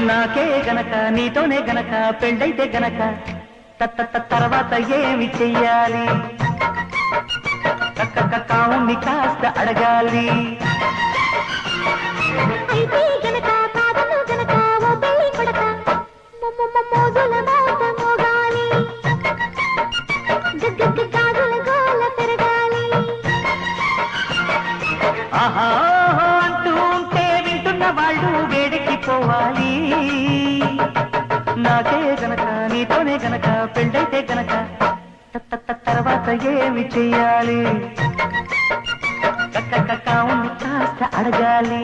నాకే గనక నీతోనే గనక పెళ్ళైతే గనక తర్వాత ఏమి చెయ్యాలి కావుని కాస్త అడగాలి అయితే గనక కాదను గనక ఓ పెళ్లి కొడక మోజుల మోత మోగాలి గాజుల గోల పెరగాలి ఆహా అంటూ ఉంటే వింటున్న వాళ్ళు వేడెక్కిపోవాలి నాకే గనక నీతోనే గనక పెళ్ళైతే గనక తర్వాత ఏమి చెయ్యాలి కావుని కాస్త అడగాలి